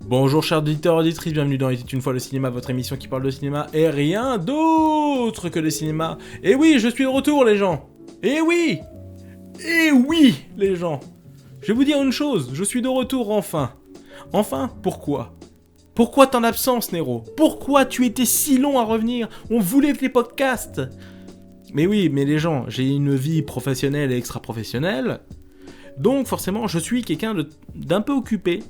Bonjour chers auditeurs et auditrices, bienvenue dans Il était une fois le cinéma, votre émission qui parle de cinéma et rien d'autre que de cinéma. Et oui, je suis de retour les gens. Et oui les gens. Je vais vous dire une chose, je suis de retour enfin. Enfin, pourquoi ? Pourquoi ton absence, Nero ? Pourquoi tu étais si long à revenir ? On voulait tes podcasts. Mais oui, mais les gens, j'ai une vie professionnelle et extra-professionnelle. Donc forcément, je suis quelqu'un d'un peu occupé.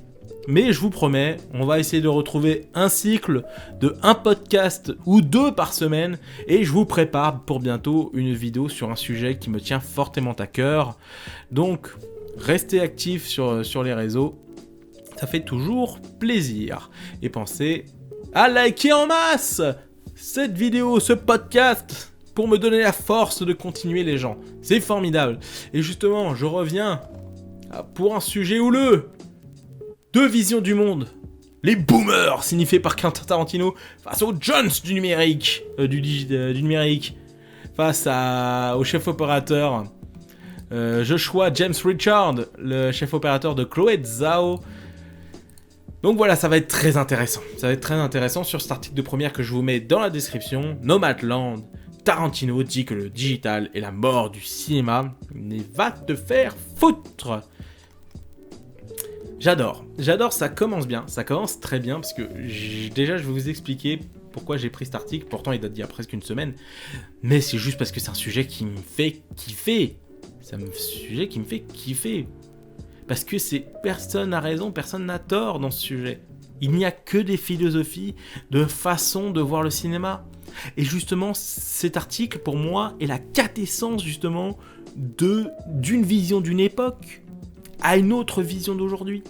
Mais je vous promets, on va essayer de retrouver un cycle de un podcast ou deux par semaine. Et je vous prépare pour bientôt une vidéo sur un sujet qui me tient fortement à cœur. Donc, restez actifs sur les réseaux. Ça fait toujours plaisir. Et pensez à liker en masse cette vidéo, ce podcast, pour me donner la force de continuer les gens. C'est formidable. Et justement, je reviens pour un sujet houleux. Deux visions du monde. Les boomers, signifiés par Quentin Tarantino, face aux Jones du numérique. Du numérique. Face au chef opérateur Joshua James Richard, le chef opérateur de Chloé Zhao. Donc voilà, ça va être très intéressant. Ça va être très intéressant sur cet article de première que je vous mets dans la description. Nomadland, Tarantino dit que le digital est la mort du cinéma. Mais va te faire foutre. J'adore, ça commence bien, ça commence très bien, parce que déjà je vais vous expliquer pourquoi j'ai pris cet article, pourtant il date d'il y a presque une semaine, mais c'est juste parce que c'est un sujet qui me fait kiffer, parce que personne n'a raison, personne n'a tort dans ce sujet, il n'y a que des philosophies de façon de voir le cinéma, et justement cet article pour moi est la quintessence justement d'une vision d'une époque, à une autre vision d'aujourd'hui.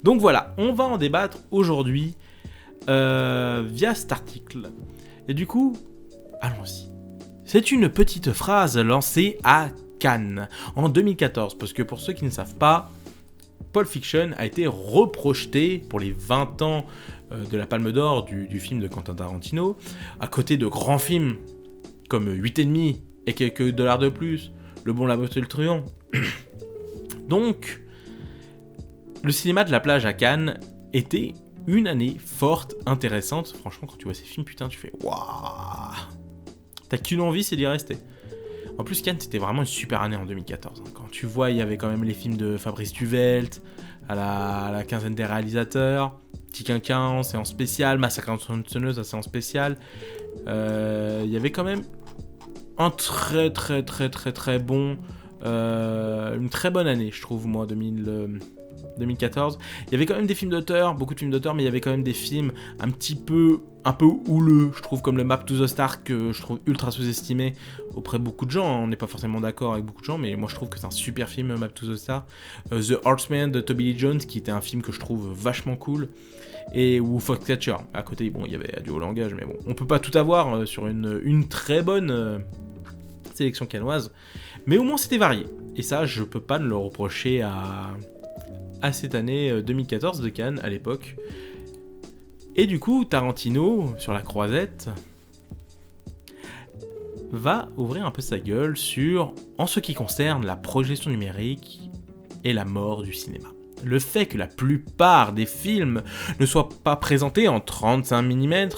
Donc voilà, on va en débattre aujourd'hui via cet article. Et du coup, allons-y. C'est une petite phrase lancée à Cannes en 2014, parce que pour ceux qui ne savent pas, Pulp Fiction a été reprojeté pour les 20 ans de la Palme d'Or du film de Quentin Tarantino, à côté de grands films comme 8,5 et quelques dollars de plus, Le Bon, la Beauté et le Truand. Donc, le cinéma de la plage à Cannes était une année forte, intéressante. Franchement, quand tu vois ces films, putain, tu fais waouh. T'as qu'une envie, c'est d'y rester. En plus, Cannes, c'était vraiment une super année en 2014. Quand tu vois, il y avait quand même les films de Fabrice Duvelt, à la quinzaine des réalisateurs, Petit Quinquin, séance spéciale, Massacre à la tronçonneuse, séance spéciale. Il y avait quand même un très bon... une très bonne année, je trouve, moi, 2014. Il y avait quand même des films d'auteur, beaucoup de films d'auteur, mais il y avait quand même des films un peu houleux, je trouve, comme le Map to the Star, que je trouve ultra sous-estimé auprès de beaucoup de gens. On n'est pas forcément d'accord avec beaucoup de gens, mais moi je trouve que c'est un super film, Map to the Star. The Horseman de Toby Lee Jones, qui était un film que je trouve vachement cool. Ou Foxcatcher. À côté, bon, il y avait Adieu au langage, mais bon, on peut pas tout avoir sur une très bonne sélection cannoise. Mais au moins c'était varié. Et ça, je peux pas ne le reprocher à cette année 2014 de Cannes, à l'époque. Et du coup, Tarantino, sur la croisette, va ouvrir un peu sa gueule en ce qui concerne la projection numérique et la mort du cinéma. Le fait que la plupart des films ne soient pas présentés en 35 mm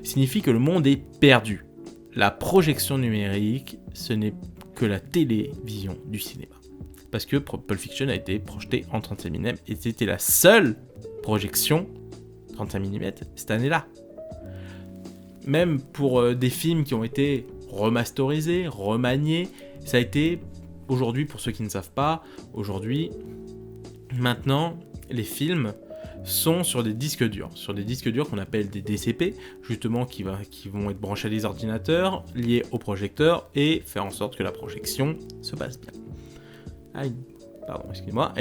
signifie que le monde est perdu. La projection numérique, ce n'est que la télévision du cinéma. Parce que Pulp Fiction a été projeté en 35 mm et c'était la seule projection 35 mm cette année-là. Même pour des films qui ont été remasterisés, remaniés, ça a été, aujourd'hui, pour ceux qui ne savent pas, maintenant, les films sont sur des disques durs qu'on appelle des DCP, justement qui vont être branchés à des ordinateurs, liés au projecteur et faire en sorte que la projection se passe bien. À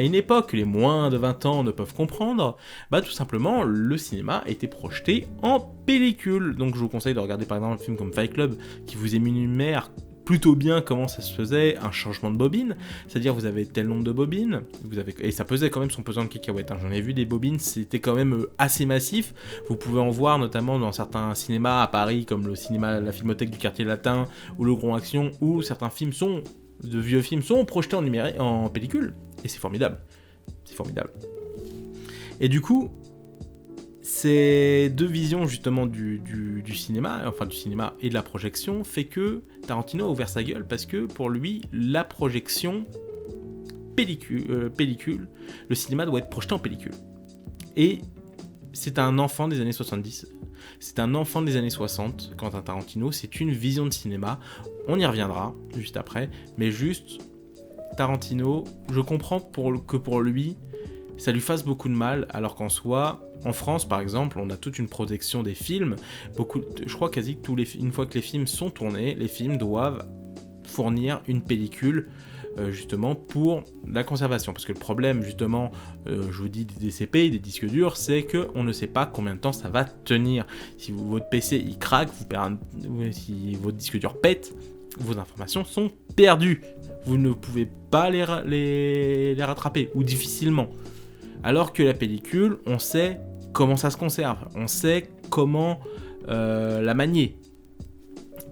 une époque que les moins de 20 ans ne peuvent comprendre, tout simplement le cinéma était projeté en pellicule. Donc je vous conseille de regarder par exemple un film comme Fight Club qui vous énumère plutôt bien comment ça se faisait, un changement de bobine, c'est-à-dire vous avez tel nombre de bobines, et ça pesait quand même son pesant de cacahuètes, j'en ai vu des bobines, c'était quand même assez massif, vous pouvez en voir notamment dans certains cinémas à Paris, comme le cinéma, la Filmothèque du Quartier Latin, ou le Grand Action, où certains de vieux films sont projetés en pellicule, et c'est formidable. Et du coup, ces deux visions justement du cinéma, enfin du cinéma et de la projection, fait que Tarantino a ouvert sa gueule parce que pour lui, la projection pellicule, le cinéma doit être projeté en pellicule. Et c'est un enfant des années 70, c'est un enfant des années 60, Quentin Tarantino, c'est une vision de cinéma, on y reviendra juste après, mais juste, Tarantino, je comprends que pour lui, ça lui fasse beaucoup de mal, alors qu'en soi, en France par exemple, on a toute une protection des films, je crois quasi que une fois que les films sont tournés, les films doivent fournir une pellicule justement pour la conservation, parce que le problème justement, je vous dis des DCP, des disques durs, c'est qu'on ne sait pas combien de temps ça va tenir. Si votre PC il craque, si votre disque dur pète, vos informations sont perdues, vous ne pouvez pas les rattraper, ou difficilement. Alors que la pellicule, on sait comment ça se conserve, on sait comment la manier.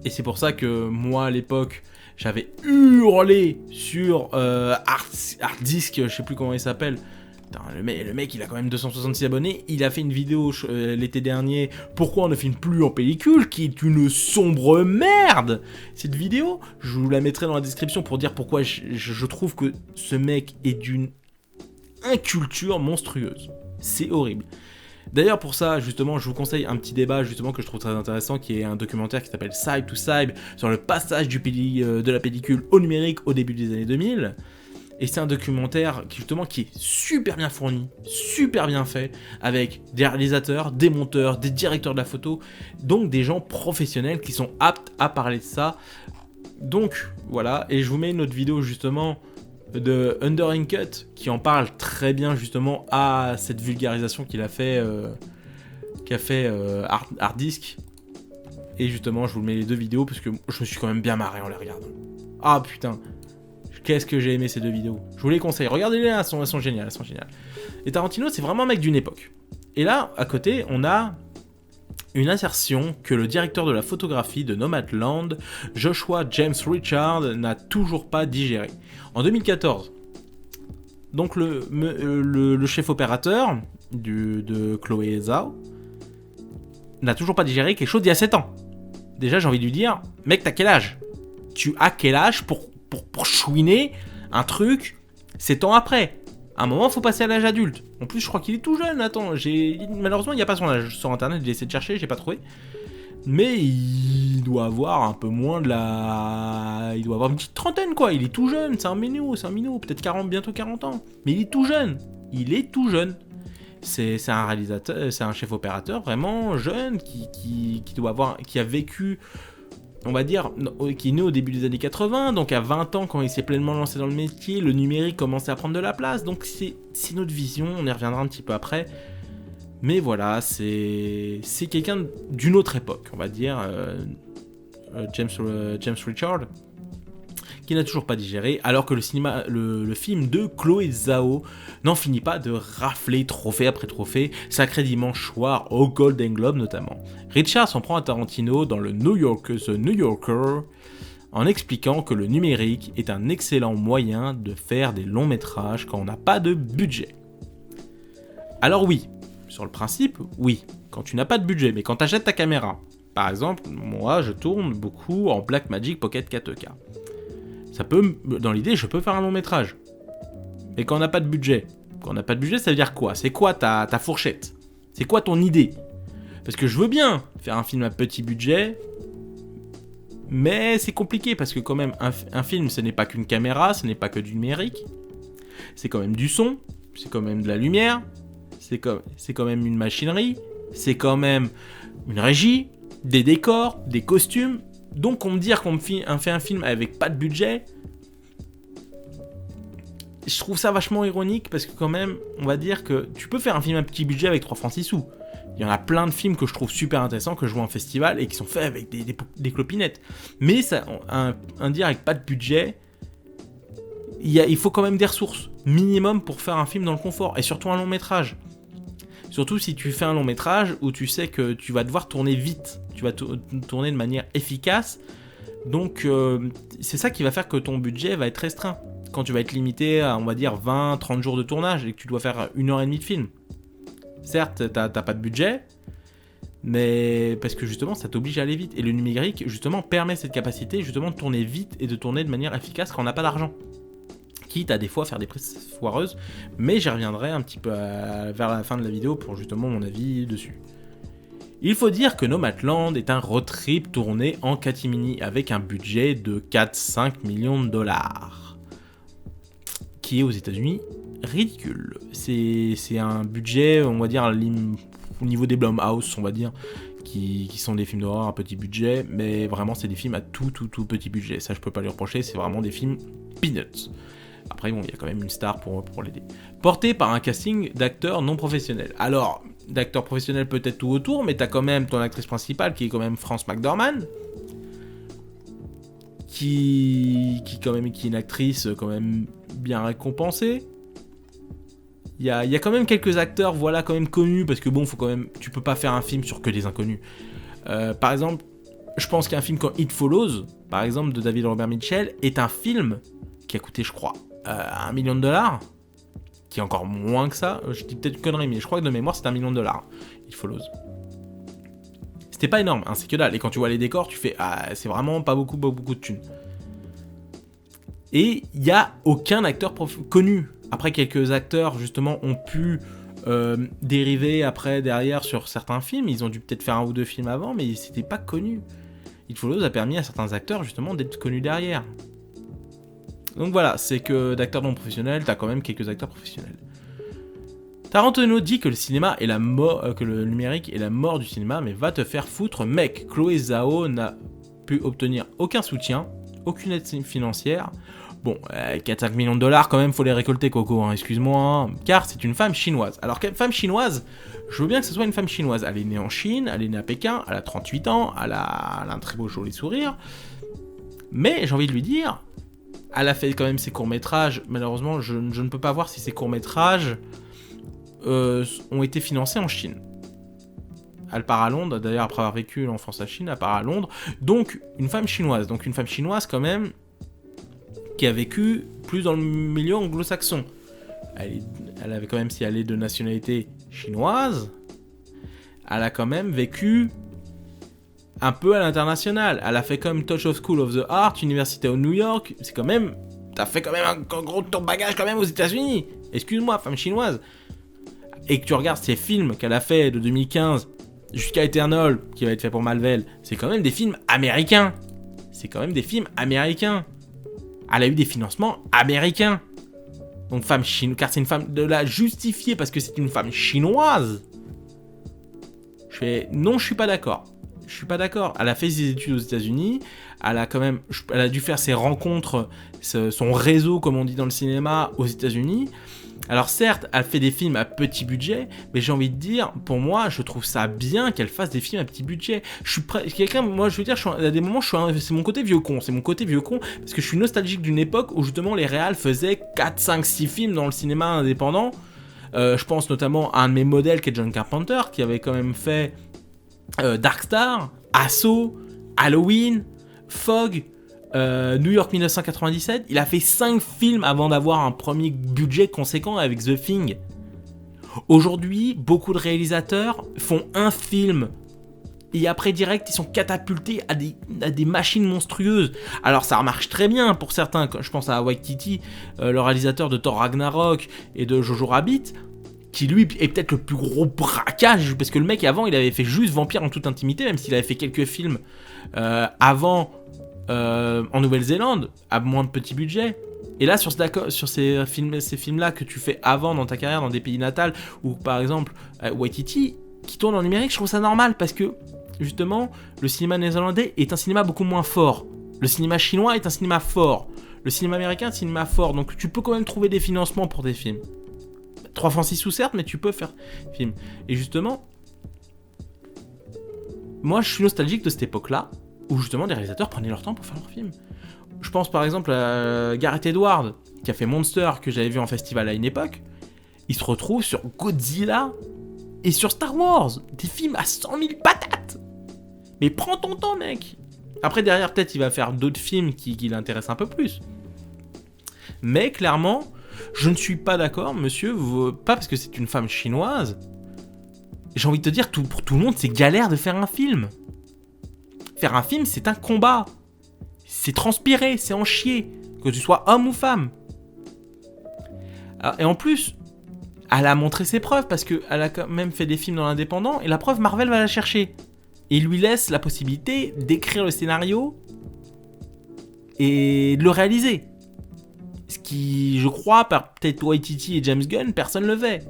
Et c'est pour ça que moi à l'époque, j'avais hurlé sur Harddisk, je sais plus comment il s'appelle. Putain, le mec, il a quand même 266 abonnés. Il a fait une vidéo l'été dernier. Pourquoi on ne filme plus en pellicule, qui est une sombre merde. Cette vidéo, je vous la mettrai dans la description pour dire pourquoi je trouve que ce mec est d'une inculture monstrueuse. C'est horrible. D'ailleurs, pour ça, justement, je vous conseille un petit débat justement que je trouve très intéressant, qui est un documentaire qui s'appelle Side to Side sur le passage de la pellicule au numérique au début des années 2000. Et c'est un documentaire qui est super bien fourni, super bien fait, avec des réalisateurs, des monteurs, des directeurs de la photo, donc des gens professionnels qui sont aptes à parler de ça. Donc voilà, et je vous mets une autre vidéo justement de Under Cut qui en parle très bien justement à cette vulgarisation qu'a fait Harddisk. Et justement, je vous mets les deux vidéos parce que je me suis quand même bien marré en les regardant. Ah putain, qu'est-ce que j'ai aimé ces deux vidéos. Je vous les conseille, regardez-les, elles sont géniales, Et Tarantino, c'est vraiment un mec d'une époque. Et là, à côté, on a une assertion que le directeur de la photographie de Nomadland, Joshua James Richard, n'a toujours pas digéré. En 2014, donc le chef opérateur de Chloé Zhao n'a toujours pas digéré quelque chose d'il y a 7 ans. Déjà, j'ai envie de lui dire, mec, t'as quel âge ? Tu as quel âge pour chouiner un truc 7 ans après ? À un moment, faut passer à l'âge adulte. En plus, je crois qu'il est tout jeune. Attends, malheureusement, il n'y a pas son âge sur internet. J'ai essayé de chercher, j'ai pas trouvé. Mais il doit avoir un peu moins de la. Il doit avoir une petite trentaine, quoi. Il est tout jeune, c'est un minot. Peut-être 40, bientôt 40 ans. Mais il est tout jeune. C'est un réalisateur, c'est un chef opérateur vraiment jeune qui a vécu. On va dire, qui est né au début des années 80, donc à 20 ans, quand il s'est pleinement lancé dans le métier, le numérique commençait à prendre de la place, donc c'est notre vision, on y reviendra un petit peu après. Mais voilà, c'est quelqu'un d'une autre époque, on va dire, James Richard, qui n'a toujours pas digéré, alors que le film de Chloé Zhao n'en finit pas de rafler trophée après trophée, sacré dimanche soir au Golden Globe notamment. Richard s'en prend à Tarantino dans The New Yorker en expliquant que le numérique est un excellent moyen de faire des longs métrages quand on n'a pas de budget. Alors oui, sur le principe, oui, quand tu n'as pas de budget, mais quand tu achètes ta caméra, par exemple, moi je tourne beaucoup en Blackmagic Pocket 4K. Dans l'idée, je peux faire un long métrage. Mais quand on n'a pas de budget, ça veut dire quoi ? C'est quoi ta fourchette ? C'est quoi ton idée ? Parce que je veux bien faire un film à petit budget, mais c'est compliqué parce que quand même, un film, ce n'est pas qu'une caméra, ce n'est pas que du numérique. C'est quand même du son, c'est quand même de la lumière, c'est quand même une machinerie, c'est quand même une régie, des décors, des costumes. Donc on me dit qu'on fait un film avec pas de budget, je trouve ça vachement ironique parce que quand même, on va dire que tu peux faire un film à petit budget avec 3 francs 6 sous. Il y en a plein de films que je trouve super intéressants, que je vois en festival et qui sont faits avec des clopinettes. Mais ça, un dire avec pas de budget, il faut quand même des ressources minimum pour faire un film dans le confort et surtout un long métrage. Surtout si tu fais un long métrage où tu sais que tu vas devoir tourner vite, tu vas tourner de manière efficace. Donc c'est ça qui va faire que ton budget va être restreint. Quand tu vas être limité à, on va dire, 20-30 jours de tournage et que tu dois faire 1h30 de film. Certes, t'as pas de budget, mais parce que justement, ça t'oblige à aller vite. Et le numérique, justement, permet cette capacité, justement, de tourner vite et de tourner de manière efficace quand on n'a pas d'argent. Quitte à des fois faire des prises foireuses, mais j'y reviendrai un petit peu vers la fin de la vidéo pour justement mon avis dessus. Il faut dire que Nomadland est un road trip tourné en catimini avec un budget de 4-5 millions de dollars, qui est aux États-Unis ridicule. C'est un budget, on va dire, au niveau des Blumhouse, on va dire, qui sont des films d'horreur à petit budget, mais vraiment c'est des films à tout petit budget. Ça je peux pas lui reprocher, c'est vraiment des films peanuts. Après bon, il y a quand même une star pour l'aider. Porté par un casting d'acteurs non professionnels. Alors, d'acteurs professionnels peut-être tout autour, mais t'as quand même ton actrice principale qui est quand même Frances McDormand, qui est une actrice quand même bien récompensée. Il y a quand même quelques acteurs, voilà, quand même connus, parce que bon, faut quand même, tu peux pas faire un film sur que des inconnus. Par exemple, je pense qu'un film comme It Follows, par exemple, de David Robert Mitchell, est un film qui a coûté, je crois, $1 million, qui est encore moins que ça. Je dis peut-être une connerie, mais je crois que de mémoire, c'est $1 million, It Follows. C'était pas énorme, hein, c'est que dalle. Et quand tu vois les décors, tu fais, ah, c'est vraiment pas beaucoup de thunes. Et il y a aucun acteur connu. Après, quelques acteurs, justement, ont pu dériver après, derrière, sur certains films. Ils ont dû peut-être faire 1 ou 2 films avant, mais c'était pas connu. It Follows a permis à certains acteurs, justement, d'être connus derrière. Donc voilà, c'est que d'acteurs non professionnels, t'as quand même quelques acteurs professionnels. Tarantino dit que le cinéma est la mort, que le numérique est la mort du cinéma, mais va te faire foutre, mec. Chloé Zhao n'a pu obtenir aucun soutien, aucune aide financière. Bon, 4-5 millions de dollars quand même, faut les récolter, Coco, hein, excuse-moi, hein, car c'est une femme chinoise. Alors, femme chinoise, je veux bien que ce soit une femme chinoise. Elle est née en Chine, elle est née à Pékin, elle a 38 ans, elle a un très beau joli sourire. Mais j'ai envie de lui dire, elle a fait quand même ses courts-métrages. Malheureusement, je ne peux pas voir si ces courts-métrages ont été financés en Chine. Elle part à Londres, d'ailleurs après avoir vécu l'enfance à Chine, elle part à Londres. Donc, une femme chinoise quand même, qui a vécu plus dans le milieu anglo-saxon. Elle avait quand même, si elle est de nationalité chinoise, elle a quand même vécu un peu à l'international. Elle a fait comme Touch of School of the Art, Université of New York. C'est quand même, t'as fait quand même un gros tour de bagage quand même aux États-Unis. Excuse-moi, femme chinoise. Et que tu regardes ces films qu'elle a fait de 2015 jusqu'à Eternal, qui va être fait pour Marvel, c'est quand même des films américains. Elle a eu des financements américains. Donc femme chinoise, car c'est une femme, de la justifier parce que c'est une femme chinoise. Non, je suis pas d'accord. Elle a fait ses études aux États-Unis. Elle a dû faire ses rencontres, son réseau, comme on dit dans le cinéma, aux États-Unis. Alors certes, elle fait des films à petit budget, mais j'ai envie de dire, pour moi, je trouve ça bien qu'elle fasse des films à petit budget. Moi, je veux dire, à des moments, c'est mon côté vieux con, parce que je suis nostalgique d'une époque où justement les réals faisaient 4, 5, 6 films dans le cinéma indépendant. Je pense notamment à un de mes modèles qui est John Carpenter, qui avait quand même fait Dark Star, Assaut, Halloween, Fog, New York 1997. Il a fait 5 films avant d'avoir un premier budget conséquent avec The Thing. Aujourd'hui, beaucoup de réalisateurs font un film et après direct ils sont catapultés à des machines monstrueuses. Alors ça marche très bien pour certains, je pense à Waititi, le réalisateur de Thor Ragnarok et de Jojo Rabbit, qui lui est peut-être le plus gros braquage, parce que le mec avant il avait fait juste Vampire en toute intimité, même s'il avait fait quelques films avant en Nouvelle-Zélande, à moins de petit budget. Et là, sur ces films-là que tu fais avant dans ta carrière, dans des pays natals, ou par exemple Waititi, qui tourne en numérique, je trouve ça normal, parce que justement, le cinéma néerlandais est un cinéma beaucoup moins fort. Le cinéma chinois est un cinéma fort. Le cinéma américain est un cinéma fort, donc tu peux quand même trouver des financements pour tes films. 3 francs 6 sous certes, mais tu peux faire des films. Et justement, moi je suis nostalgique de cette époque-là, où justement des réalisateurs prenaient leur temps pour faire leurs films. Je pense par exemple à Gareth Edwards, qui a fait Monster, que j'avais vu en festival à une époque. Il se retrouve sur Godzilla et sur Star Wars, des films à 100 000 patates. Mais prends ton temps, mec. Après, derrière, peut-être, il va faire d'autres films qui l'intéressent un peu plus. Mais clairement, je ne suis pas d'accord, monsieur, pas parce que c'est une femme chinoise, j'ai envie de te dire, pour tout le monde, c'est galère de faire un film. Faire un film, c'est un combat. C'est transpirer, c'est en chier. Que tu sois homme ou femme. Alors, et en plus, elle a montré ses preuves parce qu'elle a quand même fait des films dans l'indépendant et la preuve, Marvel va la chercher. Et il lui laisse la possibilité d'écrire le scénario et de le réaliser. Ce qui, je crois, par peut-être Waititi et James Gunn, personne ne le fait.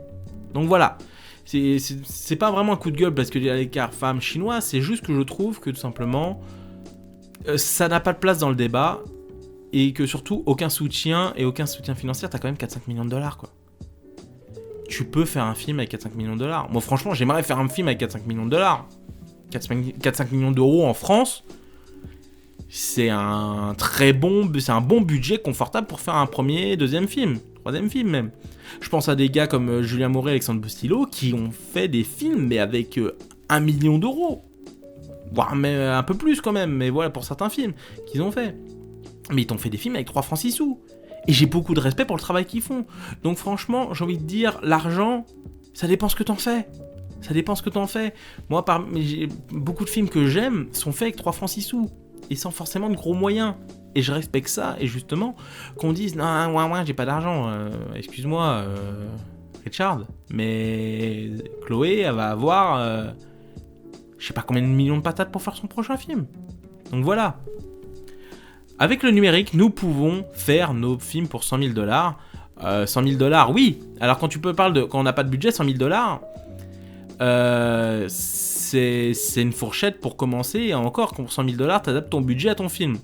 Donc voilà. C'est pas vraiment un coup de gueule parce qu'il y a l'écart femme chinoise, c'est juste que je trouve que tout simplement, ça n'a pas de place dans le débat et que surtout, aucun soutien financier, t'as quand même 4-5 millions de dollars, quoi. Tu peux faire un film avec 4-5 millions de dollars. Moi, franchement, j'aimerais faire un film avec 4-5 millions de dollars. 4-5 millions d'euros en France, c'est un bon budget confortable pour faire un premier, deuxième film, troisième film même. Je pense à des gars comme Julien Moret et Alexandre Bustillo qui ont fait des films mais avec 1 million d'euros. Voire même un peu plus quand même, mais voilà pour certains films qu'ils ont fait. Mais ils t'ont fait des films avec 3 francs 6 sous. Et j'ai beaucoup de respect pour le travail qu'ils font. Donc franchement, j'ai envie de dire, l'argent, ça dépend ce que t'en fais. Ça dépend ce que t'en fais. Moi, beaucoup de films que j'aime sont faits avec 3 francs 6 sous. Et sans forcément de gros moyens. Et je respecte ça. Et justement, qu'on dise, non, ouais, j'ai pas d'argent. Excuse-moi, Richard. Mais Chloé, elle va avoir, je sais pas combien de millions de patates pour faire son prochain film. Donc voilà. Avec le numérique, nous pouvons faire nos films pour 100 000 $. 100 000 $, oui. Alors quand on n'a pas de budget, 100 000 $, c'est une fourchette pour commencer. Et encore, pour 100 000 $, t'adaptes ton budget à ton film.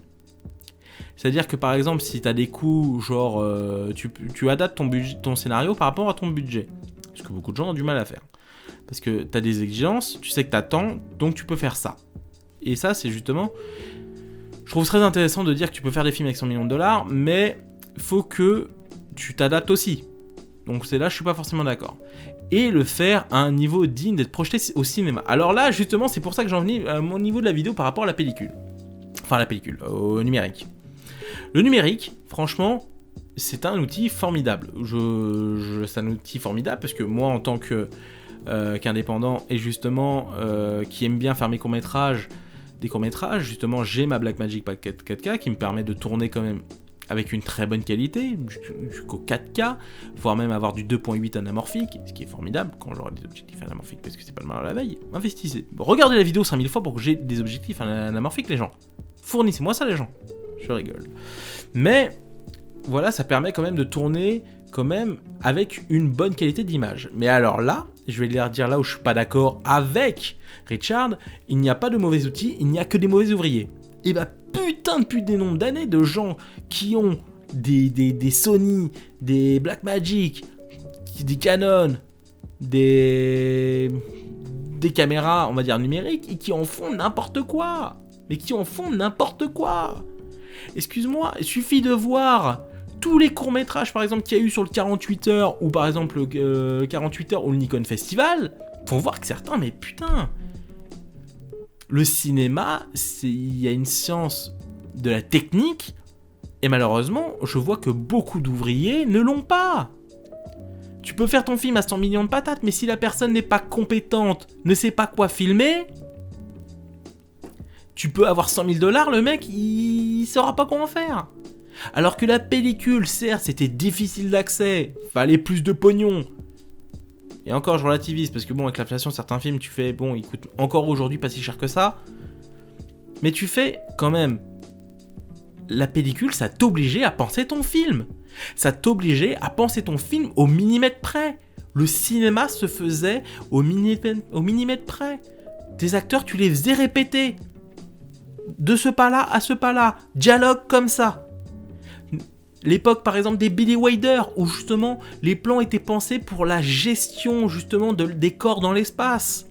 C'est-à-dire que par exemple, si t'as des coûts, genre, tu adaptes ton scénario par rapport à ton budget. Ce que beaucoup de gens ont du mal à faire. Parce que t'as des exigences, tu sais que t'as tant, donc tu peux faire ça. Et ça, c'est justement... Je trouve très intéressant de dire que tu peux faire des films avec 100 millions de $, mais il faut que tu t'adaptes aussi. Donc c'est là, je suis pas forcément d'accord. Et le faire à un niveau digne d'être projeté au cinéma. Alors là, justement, c'est pour ça que j'en venais à mon niveau de la vidéo par rapport à la pellicule. Enfin, la pellicule, au numérique. Le numérique, franchement, c'est un outil formidable. C'est un outil formidable parce que moi, en tant qu'indépendant et justement qui aime bien faire des courts-métrages, justement, j'ai ma Blackmagic 4K qui me permet de tourner quand même avec une très bonne qualité, jusqu'au 4K, voire même avoir du 2.8 anamorphique, ce qui est formidable quand j'aurai des objectifs anamorphiques parce que c'est pas le mal à la veille. Investissez. Regardez la vidéo 5000 fois pour que j'ai des objectifs anamorphiques, les gens. Fournissez-moi ça, les gens. Je rigole. Mais voilà, ça permet quand même de tourner quand même avec une bonne qualité d'image. Mais alors là, je vais leur dire là où je suis pas d'accord avec Richard, il n'y a pas de mauvais outils, il n'y a que des mauvais ouvriers. Et bah putain, depuis des nombres d'années de gens qui ont des Sony, des Blackmagic, des Canon, des caméras, on va dire numériques, et qui en font n'importe quoi. Mais qui en font n'importe quoi. Excuse-moi, il suffit de voir tous les courts-métrages, par exemple, qu'il y a eu sur le 48 heures, ou par exemple le 48 heures ou le Nikon Festival, pour voir que certains, mais putain, le cinéma, il y a une science de la technique, et malheureusement, je vois que beaucoup d'ouvriers ne l'ont pas. Tu peux faire ton film à 100 millions de patates, mais si la personne n'est pas compétente, ne sait pas quoi filmer, tu peux avoir 100 000 $, le mec, il saura pas comment faire. Alors que la pellicule, certes, c'était difficile d'accès, fallait plus de pognon. Et encore, je relativise, parce que bon, avec l'inflation, certains films, tu fais, bon, ils coûtent encore aujourd'hui pas si cher que ça. Mais tu fais, quand même, la pellicule, ça t'obligeait à penser ton film. Ça t'obligeait à penser ton film au millimètre près. Le cinéma se faisait au millimètre près. Tes acteurs, tu les faisais répéter. De ce pas-là à ce pas-là. Dialogue comme ça. L'époque, par exemple, des Billy Wilder, où justement, les plans étaient pensés pour la gestion, justement, des corps dans l'espace.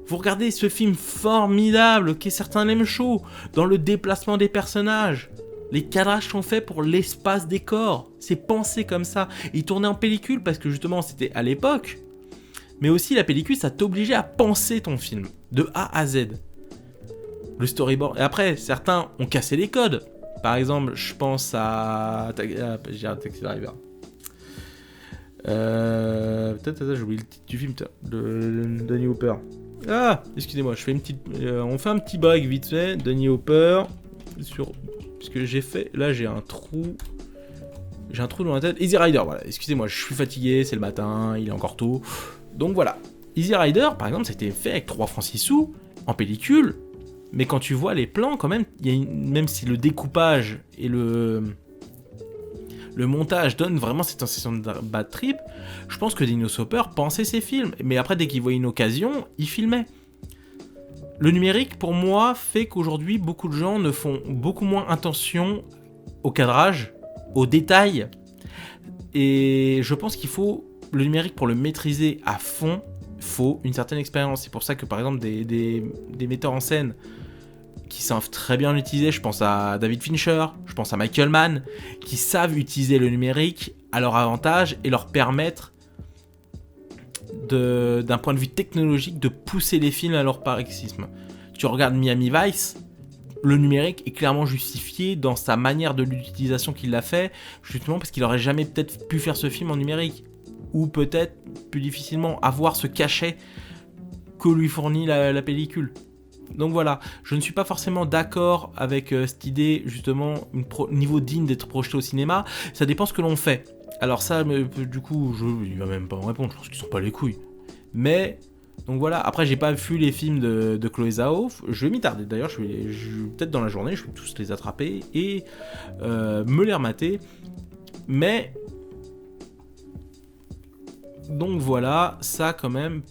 Vous regardez ce film formidable, qui est certains aiment chaud, dans le déplacement des personnages. Les cadrages sont faits pour l'espace des corps. C'est pensé comme ça. Ils tournaient en pellicule, parce que justement, c'était à l'époque. Mais aussi, la pellicule, ça t'obligeait à penser ton film, de A à Z. Le storyboard. Et après, certains ont cassé les codes. Par exemple, je pense à Taxi Driver. Peut-être, j'ai oublié le titre du film, de Danny Hopper. Ah, excusez-moi, je fais une petite, on fait un petit break vite fait. Danny Hopper, puisque j'ai fait, là j'ai un trou dans la tête. Easy Rider, voilà, excusez-moi, je suis fatigué, c'est le matin, il est encore tôt. Donc voilà, Easy Rider, par exemple, c'était fait avec 3 francs 6 sous, en pellicule, mais quand tu vois les plans, quand même, même si le découpage et le montage donne vraiment cette sensation de bad trip, je pense que Dino Hopper pensait ses films, mais après, dès qu'il voyait une occasion, il filmait. Le numérique, pour moi, fait qu'aujourd'hui, beaucoup de gens ne font beaucoup moins attention au cadrage, aux détails, et je pense qu'il faut, le numérique, pour le maîtriser à fond, faut une certaine expérience. C'est pour ça que, par exemple, des metteurs en scène qui savent très bien l'utiliser, je pense à David Fincher, je pense à Michael Mann, qui savent utiliser le numérique à leur avantage et leur permettre, d'un point de vue technologique, de pousser les films à leur paroxysme. Tu regardes Miami Vice, le numérique est clairement justifié dans sa manière de l'utilisation qu'il l'a fait, justement parce qu'il aurait jamais peut-être pu faire ce film en numérique, ou peut-être plus difficilement avoir ce cachet que lui fournit la pellicule. Donc voilà, je ne suis pas forcément d'accord avec cette idée, justement, niveau digne d'être projeté au cinéma. Ça dépend ce que l'on fait. Alors ça, du coup, il va même pas me répondre, je pense qu'ils sont pas les couilles. Mais, donc voilà, après j'ai pas vu les films de Chloé Zhao, je vais m'y tarder. D'ailleurs, peut-être dans la journée, je vais tous les attraper et me les remater. Mais, donc voilà, ça quand même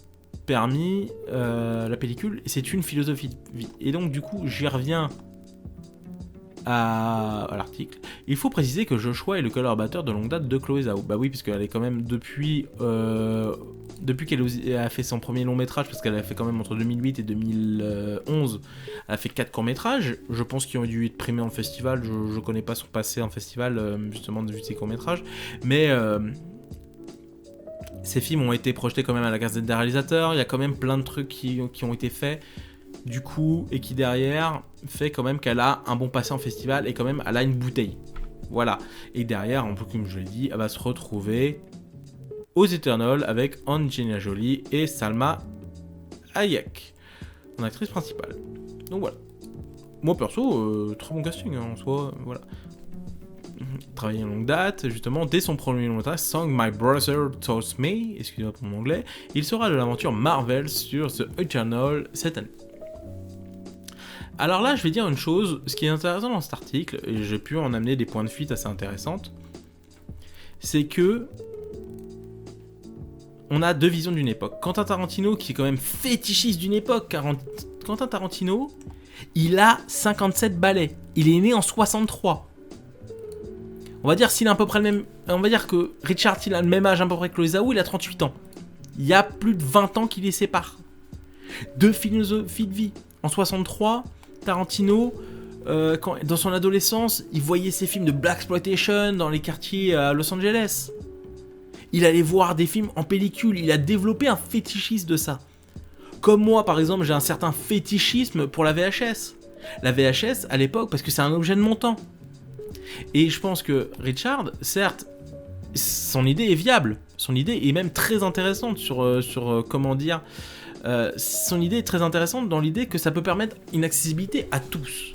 permis, la pellicule, c'est une philosophie de vie. Et donc du coup, j'y reviens à l'article. Il faut préciser que Joshua est le collaborateur de longue date de Chloé Zhao. Bah oui, parce qu'elle est quand même depuis qu'elle a fait son premier long métrage, parce qu'elle a fait quand même entre 2008 et 2011, elle a fait 4 courts métrages. Je pense qu'ils ont dû être primés en festival. Je connais pas son passé en festival, justement de ses courts métrages, mais ces films ont été projetés quand même à la Gazette des réalisateurs, il y a quand même plein de trucs qui ont été faits, du coup, et qui derrière fait quand même qu'elle a un bon passé en festival, et quand même elle a une bouteille. Voilà. Et derrière, un peu comme je l'ai dit, elle va se retrouver aux Eternals avec Angelina Jolie et Salma Hayek, en actrice principale. Donc voilà. Moi perso, très bon casting en soi, voilà. Travaillé en longue date, justement, dès son premier long métrage, Song My Brother Taught Me, excusez-moi pour mon anglais, il sera de l'aventure Marvel sur The Eternal cette année. Alors là, je vais dire une chose, ce qui est intéressant dans cet article, et j'ai pu en amener des points de fuite assez intéressantes, c'est que on a 2 visions d'une époque. Quentin Tarantino, qui est quand même fétichiste d'une époque, Quentin Tarantino, il a 57 balais, il est né en 63. On va dire s'il a à peu près le même. On va dire que Richard, il a le même âge à peu près que Chloé Zhao, il a 38 ans. Il y a plus de 20 ans qui les séparent. 2 philosophies de vie. En 63, Tarantino, dans son adolescence, il voyait ses films de blaxploitation dans les quartiers à Los Angeles. Il allait voir des films en pellicule, il a développé un fétichisme de ça. Comme moi, par exemple, j'ai un certain fétichisme pour la VHS. La VHS, à l'époque, parce que c'est un objet de mon temps. Et je pense que Richard, certes, son idée est viable, son idée est même très intéressante sur comment dire, son idée est très intéressante dans l'idée que ça peut permettre une accessibilité à tous.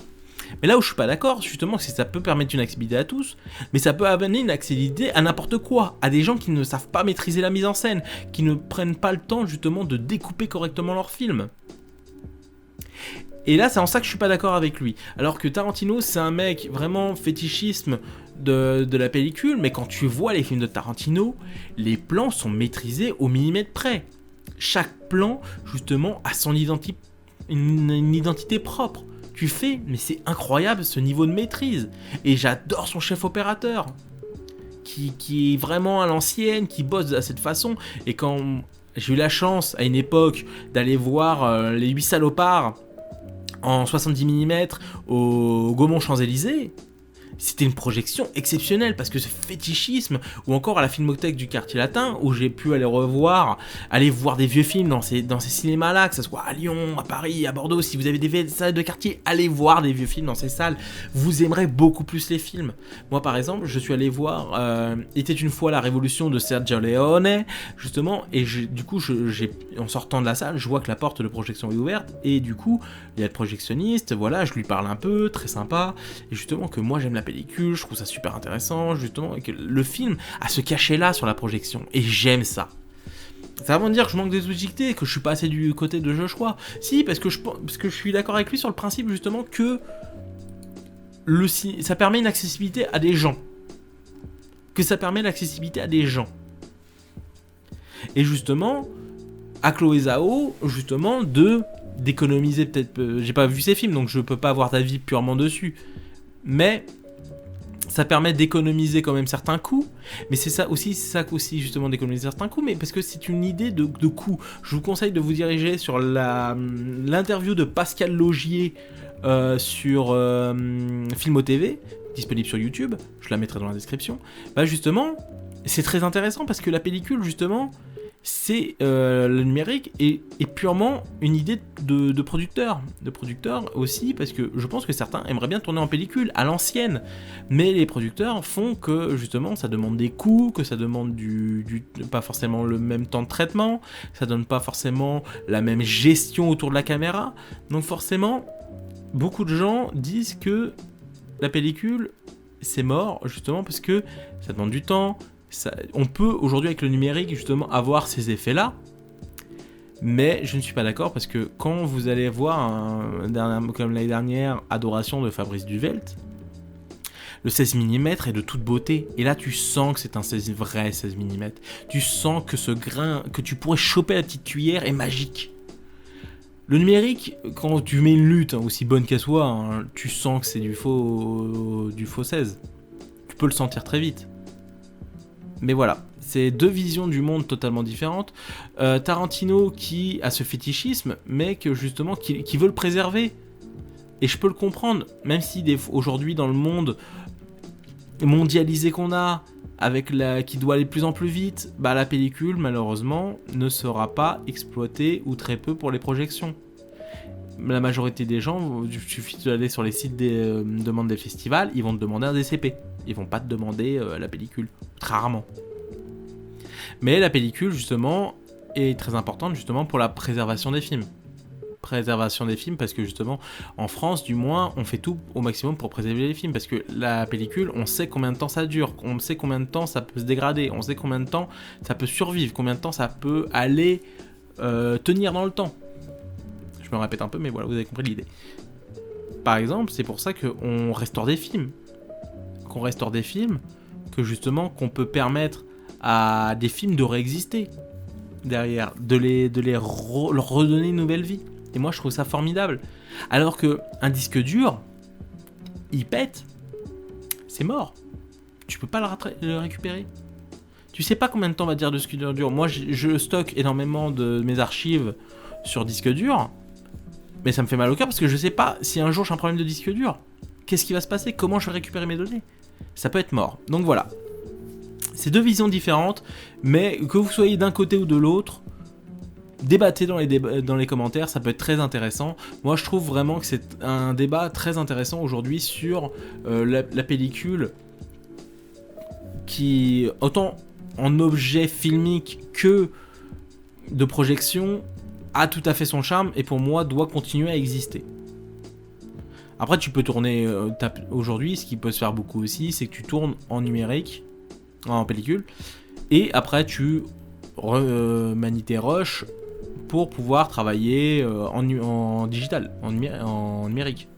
Mais là où je suis pas d'accord, justement, c'est que ça peut permettre une accessibilité à tous, mais ça peut amener une accessibilité à n'importe quoi, à des gens qui ne savent pas maîtriser la mise en scène, qui ne prennent pas le temps justement de découper correctement leurs films. Et là, c'est en ça que je suis pas d'accord avec lui. Alors que Tarantino, c'est un mec vraiment fétichisme de la pellicule, mais quand tu vois les films de Tarantino, les plans sont maîtrisés au millimètre près. Chaque plan, justement, a une identité propre. Tu fais, mais c'est incroyable ce niveau de maîtrise. Et j'adore son chef opérateur, qui est vraiment à l'ancienne, qui bosse de cette façon. Et quand j'ai eu la chance, à une époque, d'aller voir les 8 salopards en 70 mm au Gaumont Champs-Élysées, c'était une projection exceptionnelle parce que ce fétichisme, ou encore à la Filmothèque du Quartier Latin, où j'ai pu aller voir des vieux films dans ces cinémas-là, que ce soit à Lyon, à Paris, à Bordeaux. Si vous avez des salles de quartier, allez voir des vieux films dans ces salles. Vous aimerez beaucoup plus les films. Moi, par exemple, je suis allé voir Était une fois la Révolution de Sergio Leone, justement, et du coup, en sortant de la salle, je vois que la porte de projection est ouverte, et du coup, il y a le projectionniste, voilà, je lui parle un peu, très sympa, et justement que moi j'aime la pellicule, je trouve ça super intéressant, justement, et que le film a ce cachet-là sur la projection, et j'aime ça. Ça va me dire que je manque des objectifs, que je suis pas assez du côté de Joshua. Si, parce que je suis d'accord avec lui sur le principe justement que ça permet une accessibilité à des gens. Et justement, à Chloé Zhao, justement, d'économiser peut-être... j'ai pas vu ses films, donc je peux pas avoir d'avis purement dessus. Mais ça permet d'économiser quand même certains coûts, mais c'est ça aussi justement d'économiser certains coûts, mais parce que c'est une idée de coût. Je vous conseille de vous diriger sur l'interview de Pascal Laugier sur Filmo TV, disponible sur YouTube, je la mettrai dans la description. Bah justement, c'est très intéressant parce que la pellicule justement, c'est le numérique est purement une idée de producteur aussi, parce que je pense que certains aimeraient bien tourner en pellicule à l'ancienne, mais les producteurs font que justement ça demande des coûts, que ça demande pas forcément le même temps de traitement, ça donne pas forcément la même gestion autour de la caméra, donc forcément beaucoup de gens disent que la pellicule c'est mort justement parce que ça demande du temps. On peut aujourd'hui avec le numérique justement avoir ces effets-là, mais je ne suis pas d'accord parce que quand vous allez voir comme l'année dernière, Adoration de Fabrice Duvelt, le 16 mm est de toute beauté, et là tu sens que c'est un vrai 16 mm. Tu sens que ce grain que tu pourrais choper à la petite cuillère est magique. Le numérique, quand tu mets une lutte aussi bonne qu'elle soit, tu sens que c'est du faux 16. Tu peux le sentir très vite. Mais voilà, c'est deux visions du monde totalement différentes. Tarantino qui a ce fétichisme, mais que justement qui veut le préserver. Et je peux le comprendre, même si aujourd'hui dans le monde mondialisé qu'on a, qui doit aller de plus en plus vite, bah la pellicule malheureusement ne sera pas exploitée ou très peu pour les projections. La majorité des gens, il suffit d'aller sur les sites des demandes des festivals, ils vont te demander un DCP. Ils vont pas te demander la pellicule, très rarement. Mais la pellicule justement est très importante justement pour la préservation des films. Parce que justement en France du moins on fait tout au maximum pour préserver les films, parce que la pellicule on sait combien de temps ça dure, on sait combien de temps ça peut se dégrader, on sait combien de temps ça peut survivre, combien de temps ça peut aller tenir dans le temps. Je me répète un peu mais voilà, vous avez compris l'idée. Par exemple c'est pour ça qu'on restaure des films, qu'on peut permettre à des films de réexister derrière, de leur redonner une nouvelle vie. Et moi je trouve ça formidable. Alors qu'un disque dur, il pète, c'est mort. Tu peux pas le récupérer. Tu sais pas combien de temps va dire de disque dur. Moi je stocke énormément de mes archives sur disque dur, mais ça me fait mal au cœur parce que je sais pas si un jour j'ai un problème de disque dur. Qu'est-ce qui va se passer? Comment je vais récupérer mes données? Ça peut être mort. Donc voilà. C'est deux visions différentes, mais que vous soyez d'un côté ou de l'autre, débattez dans les commentaires, ça peut être très intéressant. Moi je trouve vraiment que c'est un débat très intéressant aujourd'hui sur la pellicule qui, autant en objet filmique que de projection, a tout à fait son charme et pour moi doit continuer à exister. Après tu peux tourner, aujourd'hui ce qui peut se faire beaucoup aussi, c'est que tu tournes en numérique, en pellicule, et après tu manies tes rushs pour pouvoir travailler en digital, en numérique.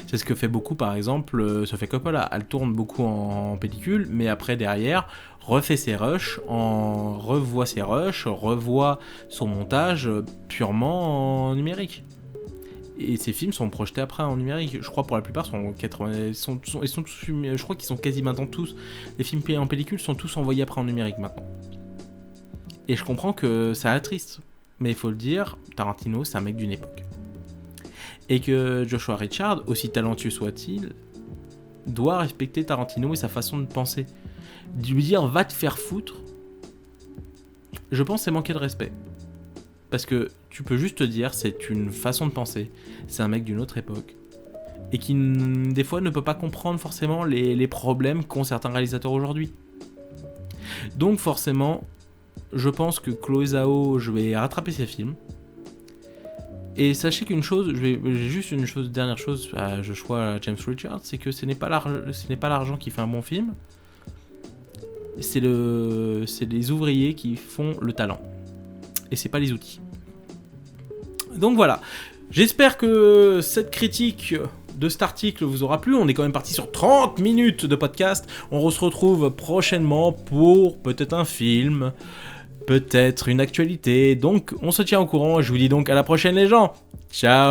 C'est ce que fait beaucoup par exemple Sofia Coppola. Elle tourne beaucoup en pellicule, mais après derrière refait ses rushs, revoit ses rushs, revoit son montage purement en numérique. Et ces films sont projetés après en numérique. Je crois pour la plupart ils sont tous, je crois qu'ils sont quasi maintenant tous. Les films en pellicule sont tous envoyés après en numérique maintenant. Et je comprends que ça attriste, mais il faut le dire, Tarantino c'est un mec d'une époque. Et que Joshua Richard, aussi talentueux soit-il, doit respecter Tarantino et sa façon de penser. Lui dire va te faire foutre, je pense que c'est manquer de respect. Parce que tu peux juste te dire c'est une façon de penser, c'est un mec d'une autre époque et qui des fois ne peut pas comprendre forcément les problèmes qu'ont certains réalisateurs aujourd'hui. Donc forcément, je pense que Chloé Zhao, je vais rattraper ses films. Et sachez qu'une chose, j'ai juste une chose, dernière chose à je choix à James Richards, c'est que ce n'est pas l'argent qui fait un bon film, c'est les ouvriers qui font le talent. Et c'est pas les outils. Donc voilà, j'espère que cette critique de cet article vous aura plu. On est quand même parti sur 30 minutes de podcast. On se retrouve prochainement pour peut-être un film, peut-être une actualité. Donc on se tient au courant. Je vous dis donc à la prochaine les gens. Ciao.